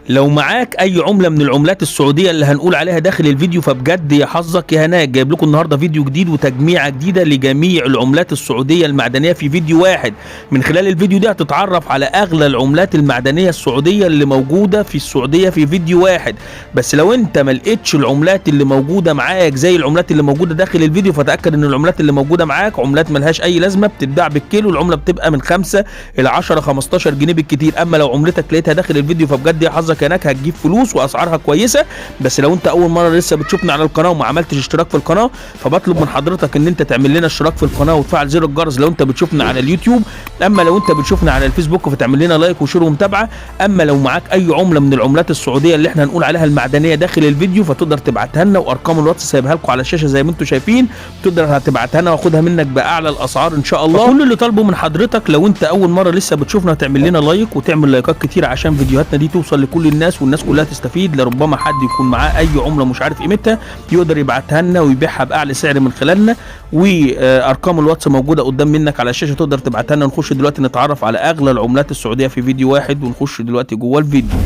لو معاك اي عمله من العملات السعوديه اللي هنقول عليها داخل الفيديو فبجد يا حظك يا هناك، جايب لكم النهارده فيديو جديد وتجميعه جديده لجميع العملات السعوديه المعدنيه في فيديو واحد. من خلال الفيديو ده هتتعرف على اغلى العملات المعدنيه السعوديه اللي موجوده في السعوديه في فيديو واحد. بس لو انت ما لقيتش العملات اللي موجوده معاك زي العملات اللي موجوده داخل الفيديو، فتاكد ان العملات اللي موجوده معاك عملات ملهاش اي لازمه، بتتباع بالكيلو، العمله بتبقى من 5 الى 10 15 جنيه بالكتير. اما لو عملتك لقيتها داخل الفيديو فبجد يا حظك يا هناك، هتجيب فلوس واسعارها كويسه. بس لو انت اول مره لسه بتشوفنا على القناه وما عملتش اشتراك في القناه، فبطلب من حضرتك ان انت تعمل لنا اشتراك في القناه وتفعل زر الجرس لو انت بتشوفنا على اليوتيوب. اما لو انت بتشوفنا على الفيسبوك فتعمل لنا لايك وشير ومتابعه. اما لو معاك اي عمله من العملات السعوديه اللي احنا هنقول عليها المعدنيه داخل الفيديو، فتقدر تبعتها لنا، وارقام الواتس سايبها لكم على الشاشه زي ما انتم شايفين، تقدر تبعتها لنا واخدها منك باعلى الاسعار ان شاء الله. كل اللي طالبه من حضرتك لو انت اول مره لسه بتشوفنا تعمل لنا لايك وتعمل لايكات كتير عشان فيديوهاتنا دي توصل لكل الناس والناس كلها تستفيد. لربما حد يكون معاه اي عمله مش عارف قيمتها يقدر يبعتها لنا ويبيعها باعلى سعر من خلالنا، وارقام الواتس موجوده قدام منك على الشاشه، تقدر تبعتها لنا. نخش دلوقتي نتعرف على اغلى العملات السعوديه في فيديو واحد، ونخش دلوقتي جوه الفيديو.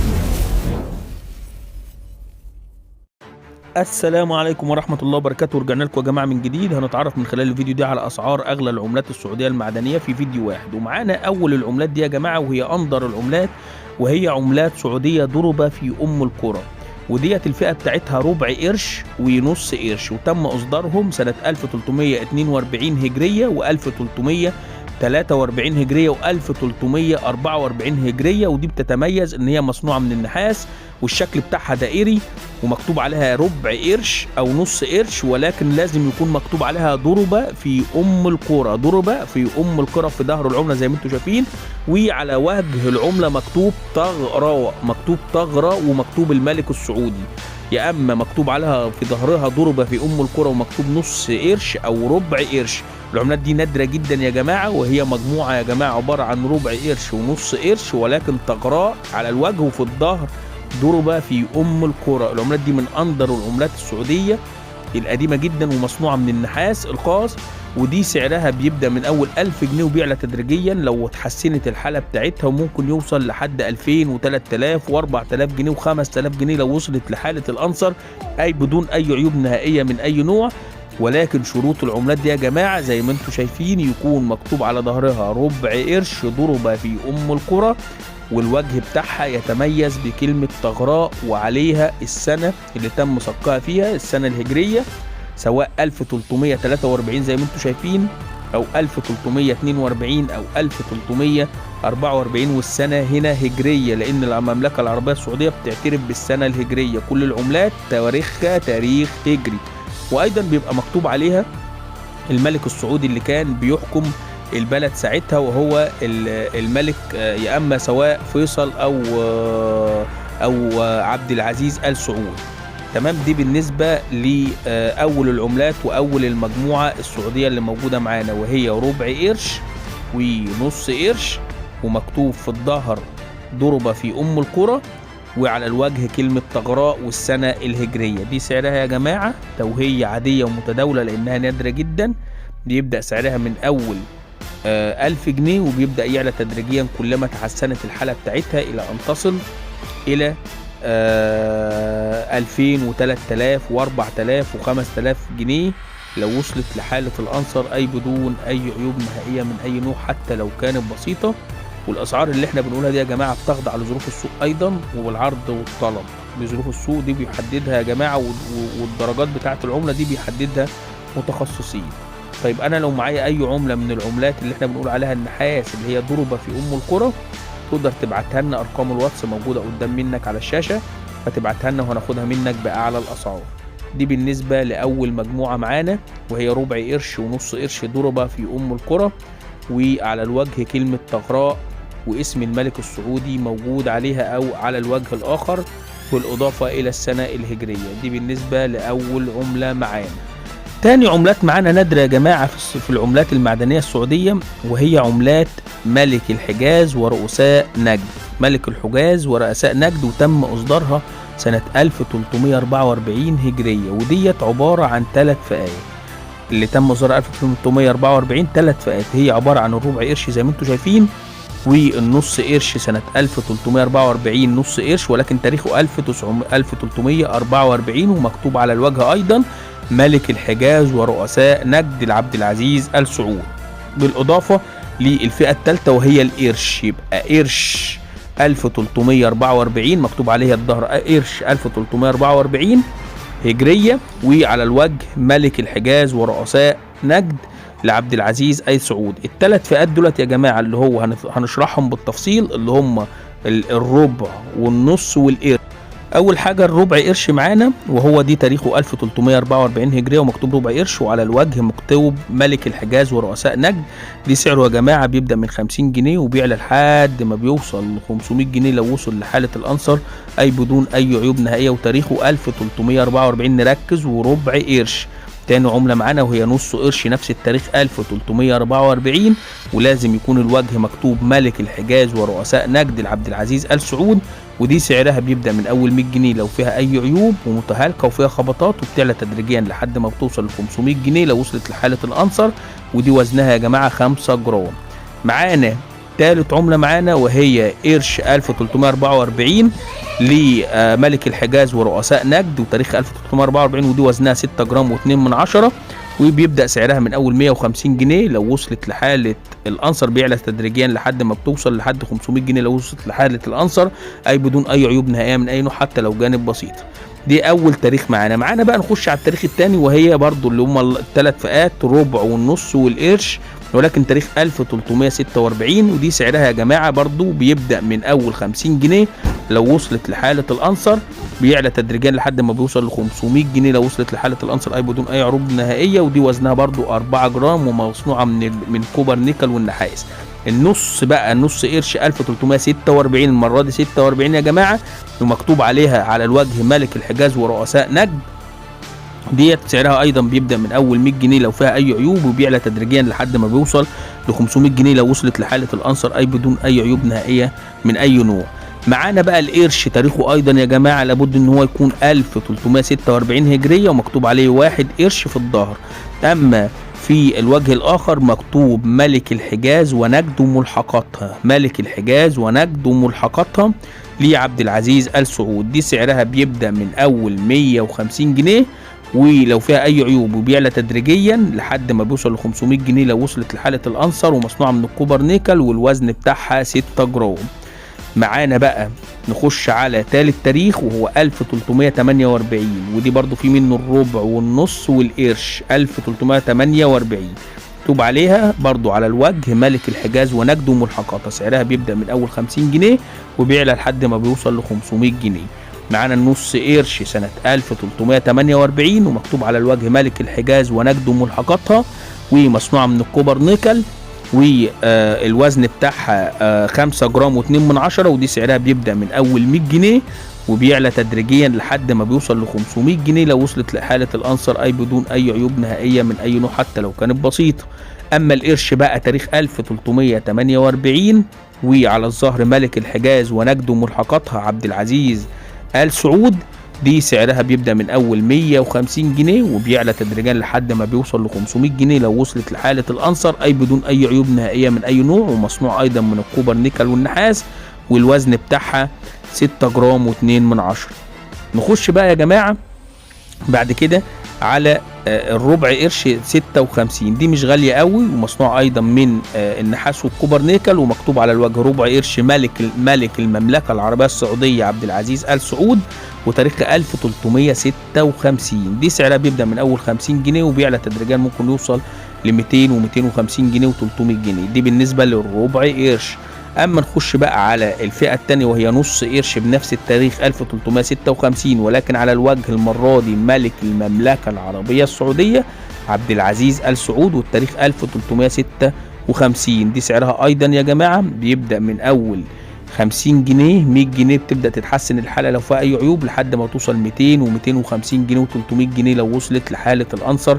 السلام عليكم ورحمة الله وبركاته، ورجعنا لكم يا جماعة من جديد. هنتعرف من خلال الفيديو دي على أسعار أغلى العملات السعودية المعدنية في فيديو واحد. ومعانا أول العملات دي يا جماعة، وهي أندر العملات، وهي عملات سعودية ضربة في أم القرى، وديت الفئة بتاعتها ربع قرش ونص قرش، وتم إصدارهم سنة 1342 هجرية و1343 هجرية و1344 هجرية. ودي بتتميز ان هي مصنوعة من النحاس، والشكل بتاعها دائري، ومكتوب عليها ربع قرش او نص قرش، ولكن لازم يكون مكتوب عليها ضربة في ام القرى، ضربة في ام القرى في ظهر العملة زي ما انتم شايفين. وعلى وجه العملة مكتوب طغرة، مكتوب طغرة ومكتوب الملك السعودي، يا اما مكتوب عليها في ظهرها ضربة في ام القرى ومكتوب نص قرش او ربع قرش. العملات دي نادرة جدا يا جماعة، وهي مجموعة يا جماعة عبارة عن ربع قرش ونص قرش، ولكن طغراء على الوجه وفي الظهر ضربة في أم القرى. العملات دي من أندر العملات السعودية القديمة جدا، ومصنوعة من النحاس الخاص، ودي سعرها بيبدأ من أول 1000 جنيه وبيعلى تدريجيا لو اتحسنت الحالة بتاعتها، وممكن يوصل لحد 2000 و3000 و4000 جنيه و5000 جنيه لو وصلت لحالة الأنصر، أي بدون أي عيوب نهائية من أي نوع. ولكن شروط العملات دي يا جماعة زي ما انتم شايفين، يكون مكتوب على ظهرها ربع قرش ضربة في أم القرى، والوجه بتاعها يتميز بكلمة طغراء، وعليها السنة اللي تم صكها فيها، السنة الهجرية، سواء 1343 زي ما انتم شايفين، أو 1342 أو 1344، والسنة هنا هجرية لأن المملكة العربية السعودية بتعترف بالسنة الهجرية. كل العملات تواريخها تاريخ هجري، وأيضا بيبقى مكتوب عليها الملك السعودي اللي كان بيحكم البلد ساعتها، وهو الملك يا اما سواء فيصل او عبد العزيز آل سعود. تمام، دي بالنسبه لاول العملات واول المجموعه السعوديه اللي موجوده معانا، وهي ربع قرش ونص قرش، ومكتوب في الظهر ضربه في ام القرى، وعلى الوجه كلمة طغراء والسنة الهجرية. دي سعرها يا جماعة توهية عادية ومتداولة لأنها نادرة جدا، بيبدأ سعرها من أول 1000 جنيه وبيبدأ يعلى تدريجيا كلما تحسنت الحالة بتاعتها إلى أن تصل إلى 2000 و3000 و4000 و5000 جنيه لو وصلت لحالة الأنصر، أي بدون أي عيوب نهائية من أي نوع حتى لو كانت بسيطة. والاسعار اللي احنا بنقولها دي يا جماعه بتخضع لظروف السوق ايضا، والعرض والطلب بظروف السوق دي بيحددها يا جماعه، والدرجات بتاعه العمله دي بيحددها متخصصين. طيب انا لو معايا اي عمله من العملات اللي احنا بنقول عليها النحاس اللي هي ضربه في ام القرى، تقدر تبعتها لنا، ارقام الواتس موجوده قدام منك على الشاشه، فتبعتها لنا وهناخدها منك باعلى الاسعار. دي بالنسبه لاول مجموعه معانا، وهي ربع قرش ونص قرش ضربه في ام القرى، وعلى الوجه كلمة طغراء واسم الملك السعودي موجود عليها أو على الوجه الآخر، بالإضافة إلى السنة الهجرية. دي بالنسبة لأول عملة معانا. تاني عملات معانا نادرة يا جماعة في العملات المعدنية السعودية، وهي عملات ملك الحجاز ورؤساء نجد، ملك الحجاز ورؤساء نجد، وتم إصدارها سنة 1344 هجرية. وديت عبارة عن 3 فئات، اللي تم إصدارها 1344 3 فئات، هي عبارة عن الربع قرش زي ما انتم شايفين، والنص قرش سنة 1344 نص قرش، ولكن تاريخه 1344 ومكتوب على الوجه أيضا ملك الحجاز ورؤساء نجد لعبد العزيز آل سعود. بالإضافة للفئة الثالثة وهي القرش، يبقى قرش 1344 مكتوب عليها الظهر قرش 1344 هجرية، وعلى الوجه ملك الحجاز ورؤساء نجد لعبد العزيز آل سعود. الثلاث فئات دولت يا جماعة اللي هو هنشرحهم بالتفصيل، اللي هم الربع والنص والقرش. اول حاجه الربع قرش معانا، وهو دي تاريخه 1344 هجريه ومكتوب ربع قرش، وعلى الوجه مكتوب ملك الحجاز ورؤساء نجد. دي سعره يا جماعه بيبدا من 50 جنيه وبيعلى لحد ما بيوصل ل 500 جنيه لو وصل لحاله الانصر اي بدون اي عيوب نهائيه، وتاريخه 1344. نركز، وربع قرش تاني عمله معانا وهي نص قرش نفس التاريخ 1344، ولازم يكون الوجه مكتوب ملك الحجاز ورؤساء نجد لعبد العزيز آل سعود، ودي سعرها بيبدا من اول 100 جنيه لو فيها اي عيوب ومتهالكه وفيها خبطات، وبتعلى تدريجيا لحد ما بتوصل ل 500 جنيه لو وصلت لحاله الانصر، ودي وزنها يا جماعه 5 جرام. معانا ثالث عمله معانا وهي قرش 1344 لملك الحجاز ورؤساء نجد وتاريخ 1344، ودي وزنها 6 جرام و2 من عشرة، وبيبدا سعرها من اول 150 جنيه لو وصلت لحاله الانصر، بيعلى تدريجيا لحد ما بتوصل لحد 500 جنيه لو وصلت لحاله الانصر اي بدون اي عيوب نهائيه من اي نوع حتى لو جانب بسيط. دي اول تاريخ معانا بقى نخش على التاريخ الثاني، وهي برضو اللي هم الثلاث فئات ربع والنص والقرش، ولكن تاريخ 1346، ودي سعرها يا جماعه برضو بيبدا من اول 50 جنيه لو وصلت لحاله الانصر، بيعلى تدريجيا لحد ما بيوصل ل 500 جنيه لو وصلت لحاله الانصر اي بدون اي عروض نهائيه، ودي وزنها برضو 4 جرام ومصنوعه من كوبر نيكل والنحاس. النص بقى النص قرش 1346 المره دي 46 يا جماعه، ومكتوب عليها على الوجه ملك الحجاز ورؤساء نجد. ديت سعرها ايضا بيبدا من اول 100 جنيه لو فيها اي عيوب، وبيعلى تدريجيا لحد ما بيوصل ل 500 جنيه لو وصلت لحاله الانصر اي بدون اي عيوب نهائيه من اي نوع. معانا بقى القرش تاريخه ايضا يا جماعه لابد ان هو يكون 1346 هجريه ومكتوب عليه 1 قرش في الظهر. اما في الوجه الاخر مكتوب ملك الحجاز ونجد وملحقاتها، ملك الحجاز ونجد وملحقاتها لعبد العزيز آل سعود. دي سعرها بيبدا من اول 150 جنيه ولو فيها اي عيوب، وبيعلى تدريجيا لحد ما بيوصل ل 500 جنيه لو وصلت لحاله الانصر، ومصنوعه من الكوبر نيكل والوزن بتاعها 6 جرام. معانا بقى نخش على ثالث تاريخ وهو 1348، ودي برضو في منه الربع والنص والقرش 1348 مكتوب عليها برضو على الوجه ملك الحجاز ونجد وملحقاتها. سعرها بيبدأ من أول 50 جنيه وبيعلى لحد ما بيوصل ل 500 جنيه. معانا النص قرش سنة 1348 ومكتوب على الوجه ملك الحجاز ونجد وملحقاتها ومصنوعة من الكوبر نيكل، والوزن بتاعها 5 جرام و2 من عشرة، ودي سعرها بيبدأ من أول 100 جنيه وبيعلى تدريجيا لحد ما بيوصل ل 500 جنيه لو وصلت لحالة الأنصر أي بدون أي عيوب نهائية من أي نوع حتى لو كانت بسيطة. أما القرش بقى تاريخ 1348 وعلى الظهر ملك الحجاز ونجد وملحقاتها عبد العزيز آل سعود، دي سعرها بيبدأ من أول 150 جنيه وبيعلى تدريجيا لحد ما بيوصل ل 500 جنيه لو وصلت لحالة الأنصر أي بدون أي عيوب نهائية من أي نوع، ومصنوع أيضا من الكوبر نيكل والنحاس، والوزن بتاعها 6 جرام و2 من عشرة. نخش بقى يا جماعة بعد كده على الربع قرش 56، دي مش غالية قوي ومصنوع أيضا من النحاس والكوبر نيكل، ومكتوب على الوجه ربع قرش ملك المملكة العربية السعودية عبد العزيز آل سعود وتاريخ 1356. دي سعرها بيبدأ من أول 50 جنيه وبيعلى تدريجيا ممكن يوصل ل 200 و250 جنيه و300 جنيه. دي بالنسبة للربع قرش. اما نخش بقى على الفئه الثانيه وهي نص قرش بنفس التاريخ 1356 ولكن على الوجه المره دي ملك المملكه العربيه السعوديه عبد العزيز آل سعود والتاريخ 1356. دي سعرها ايضا يا جماعه بيبدا من اول 50 جنيه 100 جنيه بتبدا تتحسن الحاله لو فيها اي عيوب لحد ما توصل 200 و250 جنيه و300 جنيه لو وصلت لحاله الانصر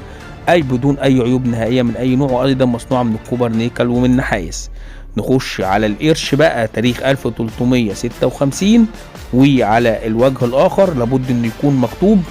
اي بدون اي عيوب نهائيه من اي نوع، ايضا مصنوعه من الكوبر نيكل ومن نحاس. نخش على القرش بقى تاريخ 1356 وعلى الوجه الاخر لابد انه يكون مكتوب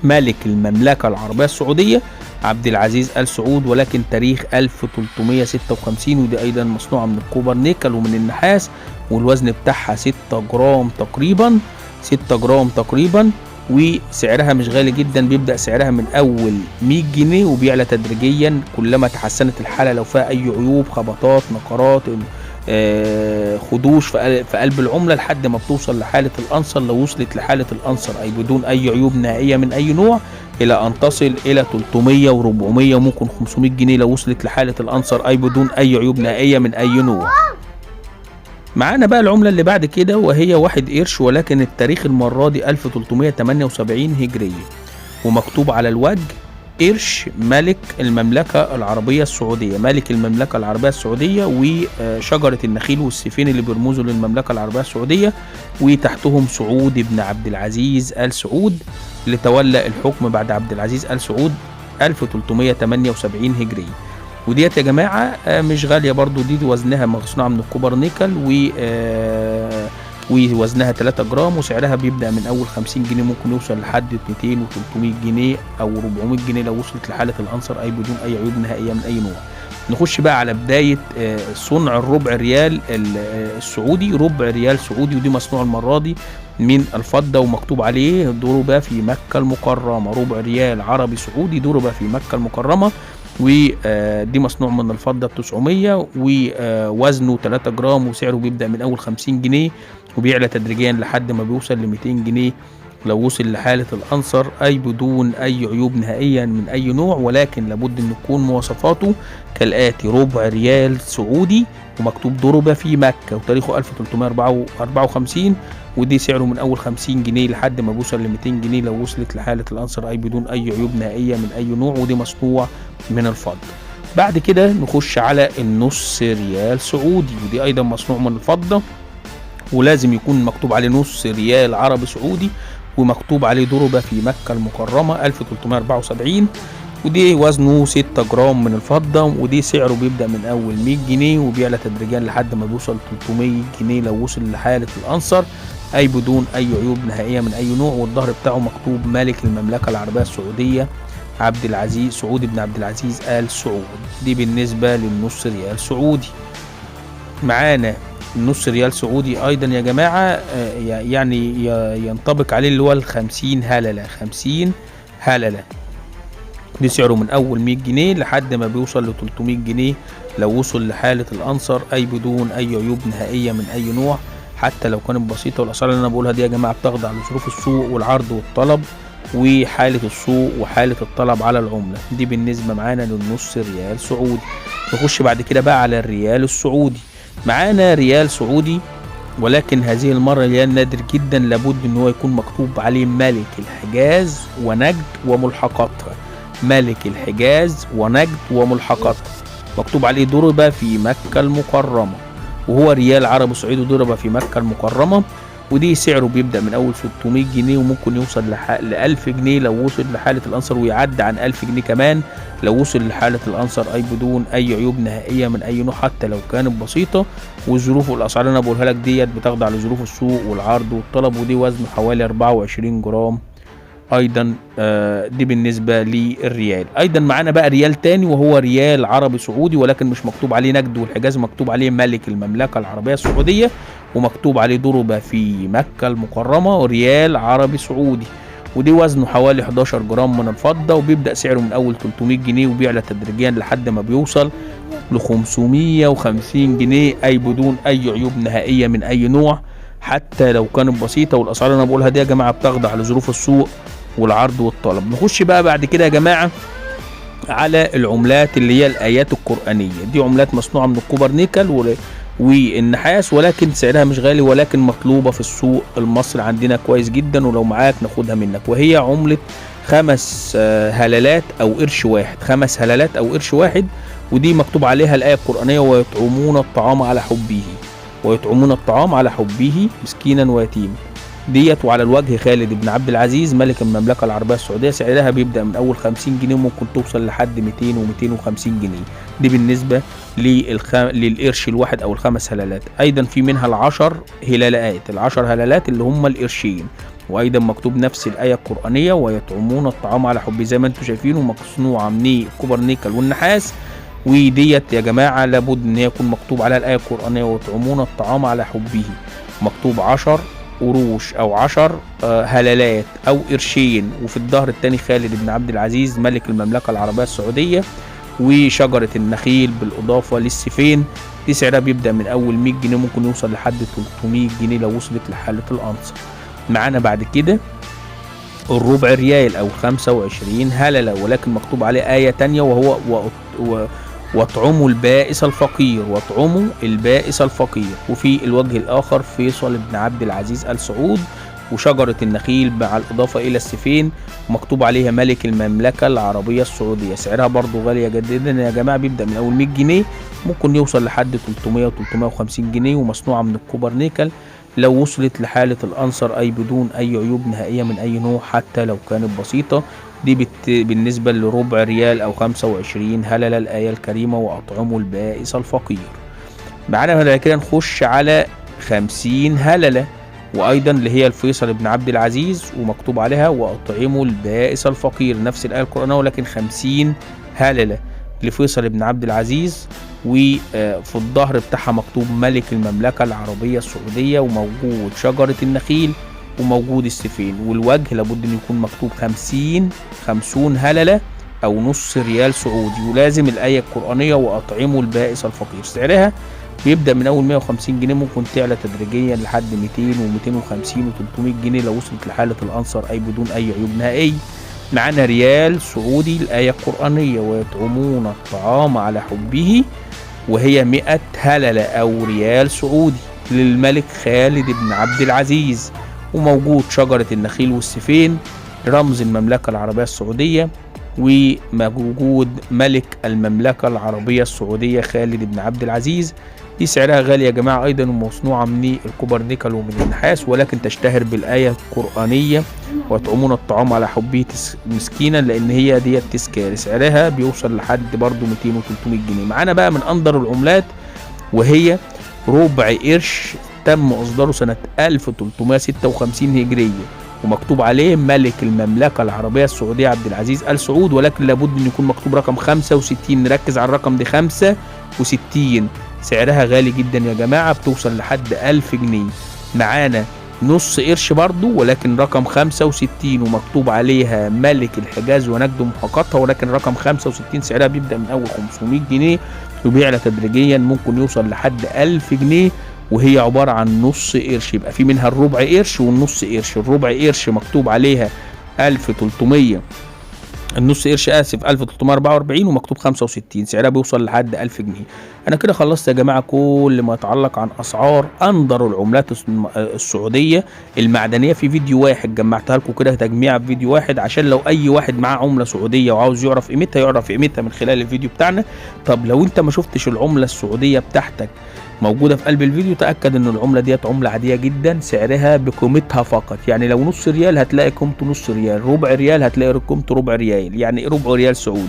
ملك المملكه العربيه السعوديه عبد العزيز آل سعود، ولكن تاريخ 1356، ودي أيضا مصنوعة من الكوبر نيكل ومن النحاس، والوزن بتاعها 6 جرام تقريبا، 6 جرام تقريبا، وسعرها مش غالي جدا، بيبدأ سعرها من أول 100 جنيه وبيعلى تدريجيا كلما تحسنت الحالة، لو فيها أي عيوب، خبطات، نقرات، خدوش في قلب العملة، لحد ما بتوصل لحالة الأنصر. لو وصلت لحالة الأنصر أي بدون أي عيوب نهائية من أي نوع، إلى أن تصل إلى 300 و400 وممكن 500 جنيه لو وصلت لحالة الأنصر أي بدون أي عيوب نهائية من أي نوع. معانا بقى العملة اللي بعد كده وهي 1 قرش، ولكن التاريخ المرة دي 1378 هجرية، ومكتوب على الوجه قرش ملك المملكة العربية السعودية، ملك المملكة العربية السعودية، وشجرة النخيل والسيفين اللي بيرمزوا للمملكة العربية السعودية، وتحتهم سعود بن عبد العزيز آل سعود اللي تولى الحكم بعد عبد العزيز آل سعود 1378 هجرية. وديت يا جماعة مش غالية برضو، دي وزنها مصنوعة من الكوبر نيكل، ووزنها 3 جرام، وسعرها بيبدأ من أول 50 جنيه ممكن يوصل لحد 200 و300 جنيه أو 400 جنيه لو وصلت لحالة الأنصر أي بدون أي عيوب نهائية من أي نوع. نخش بقى على بداية صنع الربع ريال السعودي، ربع ريال سعودي، ودي مصنوع المرة دي من الفضة، ومكتوب عليه ضرب في مكة المكرمة، ربع ريال عربي سعودي ضرب في مكة المكرمة، ودي مصنوع من الفضة 900، ووزنه 3 جرام، وسعره بيبدأ من أول 50 جنيه وبيعلى تدريجيا لحد ما بيوصل ل 200 جنيه لو وصل لحالة الأنصر أي بدون أي عيوب نهائيا من أي نوع، ولكن لابد أن تكون مواصفاته كالآتي: ربع ريال سعودي ومكتوب ضرب في مكة وتاريخه 1354، ودي سعره من أول 50 جنيه لحد ما بيوصل ل 200 جنيه لو وصلت لحالة الأنصر أي بدون أي عيوب نهائية من أي نوع، ودي مصنوع من الفضة. بعد كده نخش على النص ريال سعودي، ودي أيضا مصنوع من الفضة، ولازم يكون مكتوب عليه نص ريال عربي سعودي ومكتوب عليه ضرب في مكة المكرمة 1374، ودي وزنه 6 جرام من الفضة، ودي سعره بيبدأ من أول 100 جنيه وبيعلى تدريجيا لحد ما بيوصل 300 جنيه لو وصل لحالة الأنصر أي بدون أي عيوب نهائية من أي نوع، والظهر بتاعه مكتوب ملك المملكة العربية السعودية عبد العزيز سعود بن عبد العزيز آل سعود. دي بالنسبة للنص ريال سعودي. معانا النص ريال سعودي أيضا يا جماعة يعني ينطبق عليه اللي هو 50 هللة، 50 هللة، دي سعره من أول 100 جنيه لحد ما بيوصل ل 300 جنيه لو وصل لحالة الأنصر أي بدون أي عيوب نهائية من أي نوع حتى لو كانت بسيطة. والأسعار اللي أنا بقولها دي يا جماعة بتخضع لظروف السوق والعرض والطلب وحالة السوق وحالة الطلب على العملة. دي بالنسبة معانا للنص ريال سعودي. نخش بعد كده بقى على الريال السعودي. معانا ريال سعودي ولكن هذه المرة ريال نادر جدا، لابد ان هو يكون مكتوب عليه ملك الحجاز ونجد وملحقاتها، ملك الحجاز ونجد وملحقاتها، مكتوب عليه ضرب في مكة المكرمة، وهو ريال عربي سعودي ضرب في مكة المكرمة، ودي سعره بيبدأ من أول 600 جنيه وممكن يوصل ل 1000 جنيه لو وصل لحالة الأنصر، ويعدي عن 1000 جنيه كمان لو وصل لحالة الأنصر أي بدون أي عيوب نهائية من أي نوع حتى لو كانت بسيطة. والظروف والأسعار اللي أنا بقولها لك ديت بتخضع لظروف السوق والعرض والطلب، ودي وزنه حوالي 24 جرام أيضا. دي بالنسبة للريال. أيضا معانا بقى ريال تاني وهو ريال عربي سعودي ولكن مش مكتوب عليه نجد والحجاز، مكتوب عليه ملك المملكة العربية السعودية ومكتوب عليه ضرب في مكة المكرمة، وريال عربي سعودي، ودي وزنه حوالي 11 جرام من الفضة، وبيبدأ سعره من أول 300 جنيه وبيعلى تدريجيا لحد ما بيوصل ل 550 جنيه أي بدون أي عيوب نهائية من أي نوع حتى لو كانت بسيطة. والأسعار اللي أنا بقولها دي يا جماعة بتخضع لظروف السوق والعرض والطلب. نخش بقى بعد كده يا جماعة على العملات اللي هي الآيات القرآنية. دي عملات مصنوعة من الكوبر نيكل والنحاس ولكن سعرها مش غالي ولكن مطلوبة في السوق المصري عندنا كويس جدا، ولو معاك ناخدها منك. وهي عملة 5 هلالات أو قرش واحد، 5 هلالات أو قرش واحد، ودي مكتوب عليها الآية القرآنية: ويطعمون الطعام على حبه، ويطعمون الطعام على حبه مسكينا ويتيما. ديت وعلى الوجه خالد بن عبد العزيز ملك المملكة العربية السعودية، سعرها بيبدأ من أول 50 جنيه وممكن توصل لحد 200 و250 جنيه. دي بالنسبة للقرش الواحد أو ال5 هلالات. أيضا في منها ال10 هلالات، ال10 هلالات اللي هم القرشين، وايضا مكتوب نفس الايه القرانيه ويطعمون الطعام على حبه زي ما انتم شايفينه، مصنوعه من الكوبر نيكل والنحاس. وديت يا جماعه لابد ان هي يكون مكتوب على الايه القرانيه ويطعمون الطعام على حبه، مكتوب 10 قروش او 10 هلالات او قرشين. وفي الظهر الثاني خالد بن عبد العزيز ملك المملكه العربيه السعوديه، وشجره النخيل بالاضافه للسيفين. دي سعرها بيبدا من اول 100 جنيه ممكن يوصل لحد 300 جنيه لو وصلت لحاله الانصر. معانا بعد كده الربع ريال او 25 هلله، ولكن مكتوب عليه ايه تانية وهو واطعموا البائس الفقير، واطعموا البائس الفقير. وفي الوجه الاخر فيصل بن عبد العزيز ال سعود وشجره النخيل مع الاضافه الى السيفين، ومكتوب عليها ملك المملكه العربيه السعوديه. سعرها برضو غاليه جدا يا جماعه، بيبدا من اول 100 جنيه ممكن يوصل لحد 300 و 350 جنيه، ومصنوعه من الكوبر نيكل لو وصلت لحاله الانصر اي بدون اي عيوب نهائيه من اي نوع حتى لو كانت بسيطه. دي بالنسبه لربع ريال او 25 هلله الايه الكريمه واطعموا البائس الفقير. معانا بعد كده نخش على 50 هلله، وايضا اللي هي الفيصل بن عبد العزيز ومكتوب عليها واطعموا البائس الفقير، نفس الايه القرانيه ولكن 50 هلله لفيصل بن عبد العزيز. وفي الظهر بتاعها مكتوب ملك المملكه العربيه السعوديه، وموجود شجره النخيل وموجود السيفين. والوجه لابد ان يكون مكتوب 50 هلله او نص ريال سعودي، ولازم الايه القرانيه واطعموا البائس الفقير. سعرها بيبدا من اول 150 جنيه ممكن تعلى تدريجيا لحد 200 و250 و300 جنيه لو وصلت لحاله الانصر اي بدون اي عيوب نهائيه. معانا ريال سعودي الايه القرانيه ويطعمون الطعام على حبه، وهي 100 هلله او ريال سعودي للملك خالد بن عبد العزيز، وموجود شجره النخيل والسيفين رمز المملكه العربيه السعوديه، وموجود ملك المملكه العربيه السعوديه خالد بن عبد العزيز. دي سعرها غالي يا جماعه ايضا، ومصنوعه من الكوبر نيكل ومن النحاس، ولكن تشتهر بالايه القرانيه ويطعمون الطعام على حبه مسكينا، لان هي ديت تذكار. سعرها بيوصل لحد برضو 200 و300 جنيه. معانا بقى من اندر العملات وهي ربع قرش، تم اصداره سنه 1356 هجريه، ومكتوب عليه ملك المملكه العربيه السعوديه عبد العزيز ال سعود، ولكن لابد ان يكون مكتوب رقم 65. نركز على الرقم ده 65. سعرها غالي جدا يا جماعه، بتوصل لحد 1000 جنيه. معانا نص قرش برضو ولكن رقم 65 ومكتوب عليها ملك الحجاز ونجد محققها، ولكن رقم 65 سعرها بيبدا من اول 500 جنيه وبيعلى تدريجيا ممكن يوصل لحد 1000 جنيه، وهي عباره عن نص قرش. يبقى في منها الربع قرش والنص قرش. الربع قرش مكتوب عليها 1300، النص قرش 1344 ومكتوب 65. سعرها بيوصل لحد 1000 جنيه. انا كده خلصت يا جماعه كل ما يتعلق عن اسعار اندر العملات السعوديه المعدنيه في فيديو واحد. جمعتها لكم كده تجميع في فيديو واحد، عشان لو اي واحد معاه عمله سعوديه وعاوز يعرف قيمتها يعرف قيمتها من خلال الفيديو بتاعنا. طب لو انت ما شفتش العمله السعوديه بتاعتك موجوده في قلب الفيديو، تاكد ان العمله ديت عمله عاديه جدا، سعرها بقيمتها فقط. يعني لو نص ريال هتلاقي قيمته نص ريال، ربع ريال هتلاقي قيمته ربع ريال، يعني ربع ريال سعودي.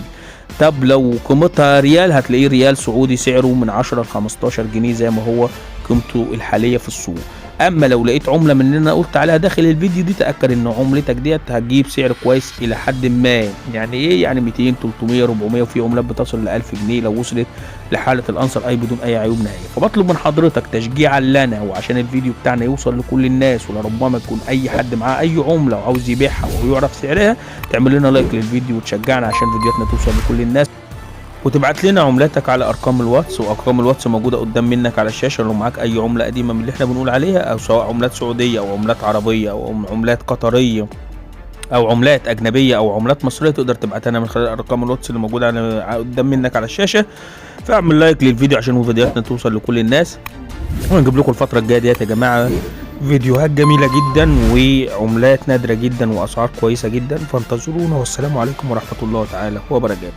طب لو قيمتها ريال هتلاقيه ريال سعودي سعره من 10 ل 15 جنيه زي ما هو قيمته الحاليه في السوق. اما لو لقيت عمله من اللي انا قلت عليها داخل الفيديو دي، تاكد ان عملتك ديت هتجيب سعر كويس الى حد ما. يعني ايه؟ يعني 200 300 400، وفي عملات بتصل ل 1000 جنيه لو وصلت لحاله الانصر اي بدون اي عيوب نهائيه. فبطلب من حضرتك تشجيعا لنا وعشان الفيديو بتاعنا يوصل لكل الناس، ولربما يكون اي حد معاه اي عمله وعاوز يبيعها ويعرف سعرها، تعمل لنا لايك للفيديو وتشجعنا عشان فيديوهاتنا توصل لكل الناس، وتبعت لنا عملاتك على ارقام الواتس. وارقام الواتس موجوده قدام منك على الشاشه. لو معاك اي عمله قديمه من اللي احنا بنقول عليها، او سواء عملات سعوديه او عملات عربيه او عملات قطريه او عملات اجنبيه او عملات مصريه، تقدر تبعتها لنا من خلال ارقام الواتس اللي موجوده قدام منك على الشاشه. فاعمل لايك للفيديو عشان فيديوهاتنا توصل لكل الناس، ونجيب لكم الفتره الجايه ديت يا جماعه فيديوهات جميله جدا وعملات نادره جدا واسعار كويسه جدا. فانتظرونا، والسلام عليكم ورحمه الله تعالى وبركاته.